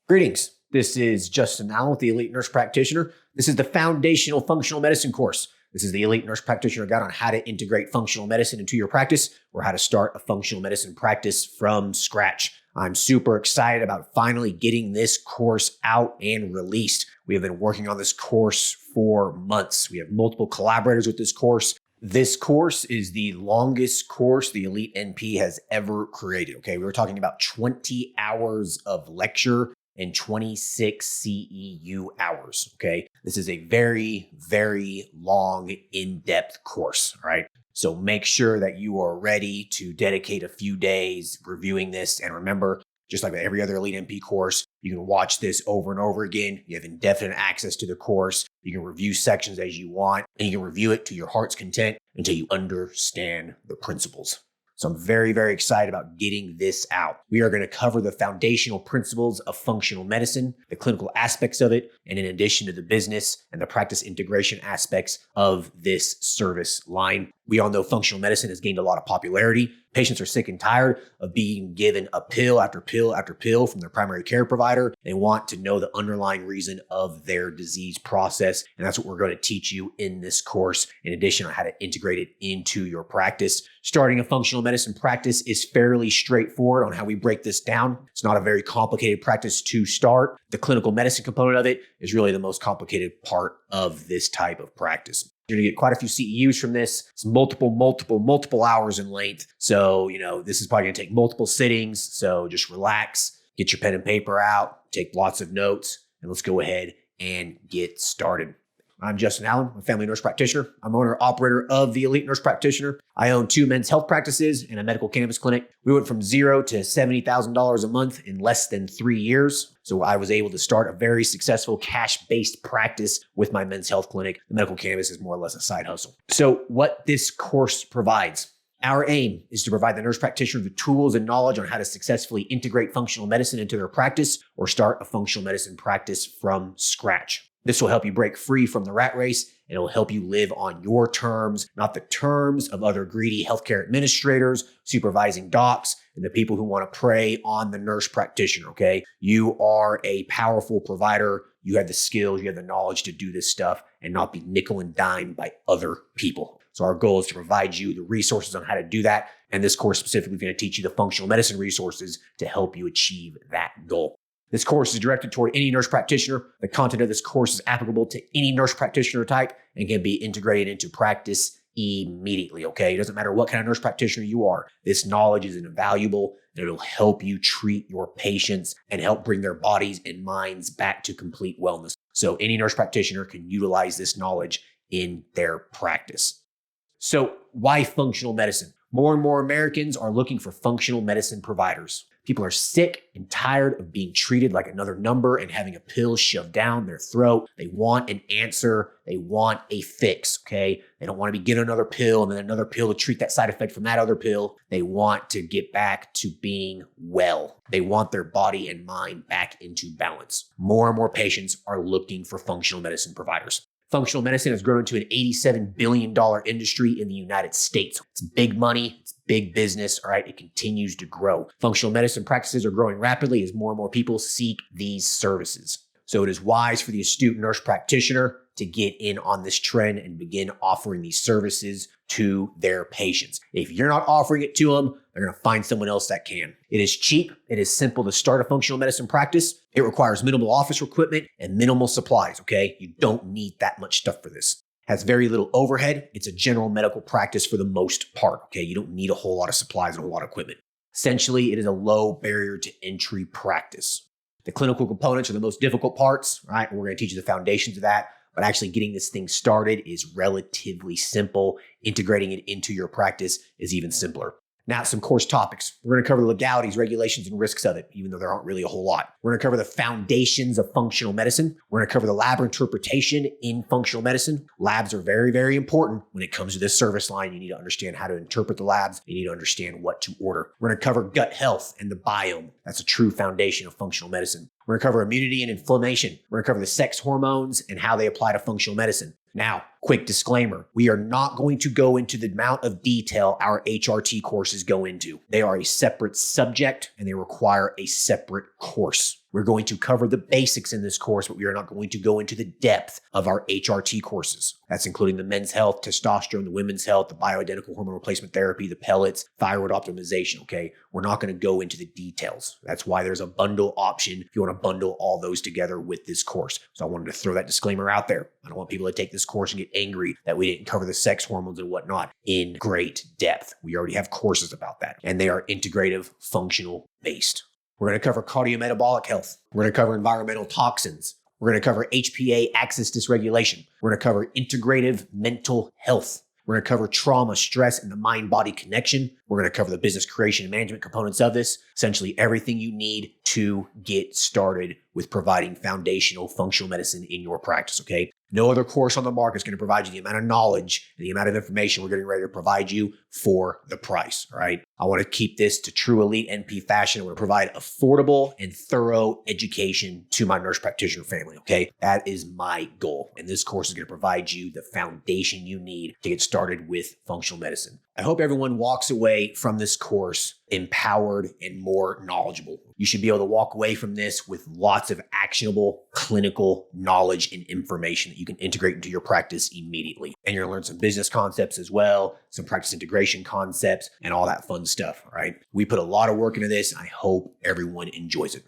Greetings. This is Justin Allen with the Elite Nurse Practitioner. This is the foundational functional medicine course. This is the Elite Nurse Practitioner guide on how to integrate functional medicine into your practice or how to start a functional medicine practice from scratch. I'm super excited about finally getting this course out and released. We have been working on this course for months. We have multiple collaborators with this course. This course is the longest course the Elite NP has ever created. Okay, we were talking about 20 hours of lecture and 26 CEU hours, okay? This is a very, very long, in-depth course, all right? So make sure that you are ready to dedicate a few days reviewing this. And remember, just like every other Elite NP course, you can watch this over and over again. You have indefinite access to the course. You can review sections as you want, and you can review it to your heart's content until you understand the principles. So I'm very, very excited about getting this out. We are going to cover the foundational principles of functional medicine, the clinical aspects of it, and in addition to the business and the practice integration aspects of this service line. We all know functional medicine has gained a lot of popularity. Patients are sick and tired of being given a pill after pill after pill from their primary care provider. They want to know the underlying reason of their disease process. And that's what we're going to teach you in this course, in addition on how to integrate it into your practice. Starting a functional medicine practice is fairly straightforward on how we break this down. It's not a very complicated practice to start. The clinical medicine component of it is really the most complicated part of this type of practice. You're going to get quite a few CEUs from this. It's multiple hours in length. So, this is probably going to take multiple sittings. So just relax, get your pen and paper out, take lots of notes, and let's go ahead and get started. I'm Justin Allen, a family nurse practitioner. I'm owner-operator of the Elite Nurse Practitioner. I own 2 men's health practices and a medical cannabis clinic. We went from $0 to $70,000 a month in less than 3 years. So I was able to start a very successful cash-based practice with my men's health clinic. The medical cannabis is more or less a side hustle. So what this course provides. Our aim is to provide the nurse practitioner the tools and knowledge on how to successfully integrate functional medicine into their practice or start a functional medicine practice from scratch. This will help you break free from the rat race, and it will help you live on your terms, not the terms of other greedy healthcare administrators, supervising docs, and the people who want to prey on the nurse practitioner, okay? You are a powerful provider. You have the skills, you have the knowledge to do this stuff and not be nickel and dime by other people. So our goal is to provide you the resources on how to do that. And this course specifically is going to teach you the functional medicine resources to help you achieve that goal. This course is directed toward any nurse practitioner. The content of this course is applicable to any nurse practitioner type and can be integrated into practice immediately, okay? It doesn't matter what kind of nurse practitioner you are. This knowledge is invaluable and it'll help you treat your patients and help bring their bodies and minds back to complete wellness. So any nurse practitioner can utilize this knowledge in their practice. So why functional medicine? More and more Americans are looking for functional medicine providers. People are sick and tired of being treated like another number and having a pill shoved down their throat. They want an answer. They want a fix, okay? They don't want to be given another pill and then another pill to treat that side effect from that other pill. They want to get back to being well. They want their body and mind back into balance. More and more patients are looking for functional medicine providers. Functional medicine has grown into an $87 billion industry in the United States. It's big money. It's big business. All right. It continues to grow. Functional medicine practices are growing rapidly as more and more people seek these services. So it is wise for the astute nurse practitioner to get in on this trend and begin offering these services to their patients. If you're not offering it to them, they're going to find someone else that can. It is cheap. It is simple to start a functional medicine practice. It requires minimal office equipment and minimal supplies, okay? You don't need that much stuff for this. It has very little overhead. It's a general medical practice for the most part, okay? You don't need a whole lot of supplies and a whole lot of equipment. Essentially, it is a low barrier to entry practice. The clinical components are the most difficult parts, right? We're going to teach you the foundations of that. But actually getting this thing started is relatively simple. Integrating it into your practice is even simpler. Now, some course topics. We're going to cover the legalities, regulations, and risks of it, even though there aren't really a whole lot. We're going to cover the foundations of functional medicine. We're going to cover the lab interpretation in functional medicine. Labs are very, very important when it comes to this service line. You need to understand how to interpret the labs. You need to understand what to order. We're going to cover gut health and the biome. That's a true foundation of functional medicine. We're going to cover immunity and inflammation. We're going to cover the sex hormones and how they apply to functional medicine. Now, quick disclaimer, we are not going to go into the amount of detail our HRT courses go into. They are a separate subject and they require a separate course. We're going to cover the basics in this course, but we are not going to go into the depth of our HRT courses. That's including the men's health, testosterone, the women's health, the bioidentical hormone replacement therapy, the pellets, thyroid optimization, okay? We're not going to go into the details. That's why there's a bundle option if you want to bundle all those together with this course. So I wanted to throw that disclaimer out there. I don't want people to take this course and get angry that we didn't cover the sex hormones and whatnot in great depth. We already have courses about that, and they are integrative, functional based. We're going to cover cardiometabolic health. We're going to cover environmental toxins. We're going to cover HPA axis dysregulation. We're going to cover integrative mental health. We're going to cover trauma, stress, and the mind-body connection. We're going to cover the business creation and management components of this. Essentially everything you need to get started with providing foundational functional medicine in your practice, okay? No other course on the market is going to provide you the amount of knowledge and the amount of information we're getting ready to provide you for the price, all right? I want to keep this to true elite NP fashion. I want to provide affordable and thorough education to my nurse practitioner family, okay? That is my goal. And this course is going to provide you the foundation you need to get started with functional medicine. I hope everyone walks away from this course empowered and more knowledgeable. You should be able to walk away from this with lots of actionable clinical knowledge and information that you can integrate into your practice immediately. And you're going to learn some business concepts as well, some practice integration concepts, and all that fun stuff, all right? We put a lot of work into this, and I hope everyone enjoys it.